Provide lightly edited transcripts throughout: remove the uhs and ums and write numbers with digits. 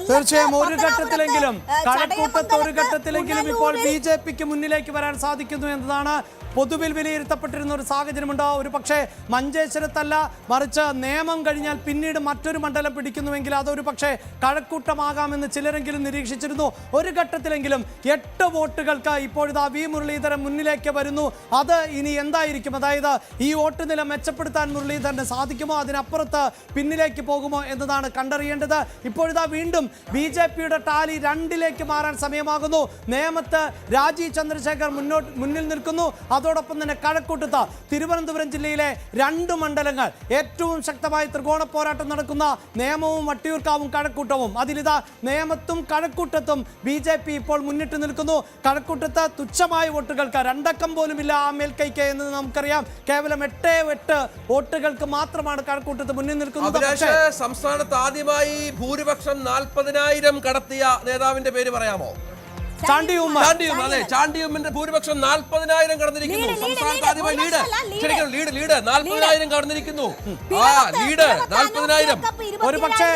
തീർച്ചയായും ഒരു ഘട്ടത്തിലെങ്കിലും കഴക്കൂട്ടത്ത് ഒരു ഘട്ടത്തിലെങ്കിലും ഇപ്പോൾ ബി.ജെ.പിക്ക് മുന്നിലേക്ക് വരാൻ സാധിക്കുന്നു എന്നതാണ് പൊതുവിൽ വിലയിരുത്തപ്പെട്ടിരുന്ന ഒരു സാഹചര്യമുണ്ട്. ഒരു പക്ഷേ മഞ്ചേശ്വരത്തല്ല, മറിച്ച് നേമം കഴിഞ്ഞാൽ പിന്നീട് മറ്റൊരു മണ്ഡലം പിടിക്കുന്നുവെങ്കിൽ അതൊരു പക്ഷേ കഴക്കൂട്ടമാകാമെന്ന് ചിലരെങ്കിലും നിരീക്ഷിച്ചിരുന്നു. ഒരു ഘട്ടത്തിലെങ്കിലും 8 വോട്ടുകൾക്ക് ഇപ്പോഴിതാ വി മുരളീധരൻ മുന്നിലേക്ക് വരുന്നു. അത് ഇനി എന്തായിരിക്കും? അതായത് ഈ വോട്ട് നില മെച്ചപ്പെടുത്താൻ മുരളീധരന് സാധിക്കുമോ, അതിനപ്പുറത്ത് പിന്നിലേക്ക് പോകുമോ എന്നതാണ് കണ്ടറിയേണ്ടത്. ഇപ്പോഴിതാ വീണ്ടും ബി.ജെ.പിയുടെ ടാലി 2ലേക്ക് മാറാൻ സമയമാകുന്നു. നേമത്ത് രാജീവ് ചന്ദ്രശേഖർ മുന്നിൽ നിൽക്കുന്നു. അതോടൊപ്പം തന്നെ കഴക്കൂട്ടത്ത് തിരുവനന്തപുരം ജില്ലയിലെ 2 മണ്ഡലങ്ങൾ ഏറ്റവും ശക്തമായ ത്രികോണ പോരാട്ടം നടക്കുന്ന നേമവും വട്ടിയൂർക്കാവും കഴക്കൂട്ടവും. അതിലിതാ നേമത്തും കഴക്കൂട്ടത്തും ബി.ജെ.പി ഇപ്പോൾ മുന്നിട്ട് നിൽക്കുന്നു. കഴക്കൂട്ടത്ത് തുച്ഛമായ വോട്ടുകൾക്ക് 2 അക്കം പോലുമില്ല ആ മേൽക്കൈക്ക് എന്ന് നമുക്കറിയാം. കേവലം 8 വോട്ടുകൾക്ക് മാത്രമാണ് കഴക്കൂട്ടത്ത് മുന്നിൽ നിൽക്കുന്നത്. സംസ്ഥാനത്ത് ആദ്യമായി ഭൂരിപക്ഷം 40,000 കടത്തിയ നേതാവിന്റെ പേര് പറയാമോ? ചാണ്ടിയുമ്മന്റെ ഭൂരിപക്ഷം 40,000 കടന്നിരിക്കുന്നു. സംസ്ഥാനത്ത് ആദ്യമായി ലീഡ് 40,000 കടന്നിരിക്കുന്നു. ലീഡ് 40,000. ഒരു പക്ഷേ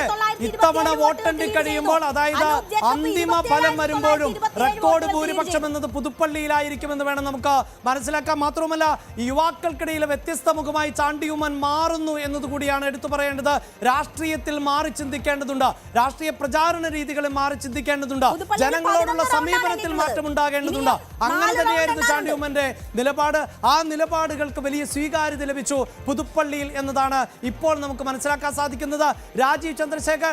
ഇത്തവണ വോട്ടെണ്ണി കഴിയുമ്പോൾ, അതായത് അന്തിമ ഫലം വരുമ്പോഴും റെക്കോർഡ് ഭൂരിപക്ഷം എന്നത് പുതുപ്പള്ളിയിലായിരിക്കുമെന്ന് വേണം നമുക്ക് മനസ്സിലാക്കാൻ. മാത്രമല്ല യുവാക്കൾക്കിടയിലെ വ്യത്യസ്ത മുഖമായി ചാണ്ടിയുമ്മൻ മാറുന്നു എന്നതുകൂടിയാണ് എടുത്തു പറയേണ്ടത്. രാഷ്ട്രീയത്തിൽ മാറി ചിന്തിക്കേണ്ടതുണ്ട്, രാഷ്ട്രീയ പ്രചാരണ രീതികളിൽ മാറി ചിന്തിക്കേണ്ടതുണ്ട്, ജനങ്ങളോടുള്ള സമീപനത്തിൽ മാറ്റമുണ്ടാകേണ്ടതുണ്ട്. അങ്ങനെ തന്നെയായിരുന്നു ചാണ്ടിയുമ്മന്റെ നിലപാട്. ആ നിലപാടുകൾക്ക് വലിയ സ്വീകാര്യത ലഭിച്ചു പുതുപ്പള്ളിയിൽ എന്നതാണ് ഇപ്പോൾ നമുക്ക് മനസ്സിലാക്കാൻ സാധിക്കുന്നത്. രാജീവ് ചന്ദ്രശേഖർ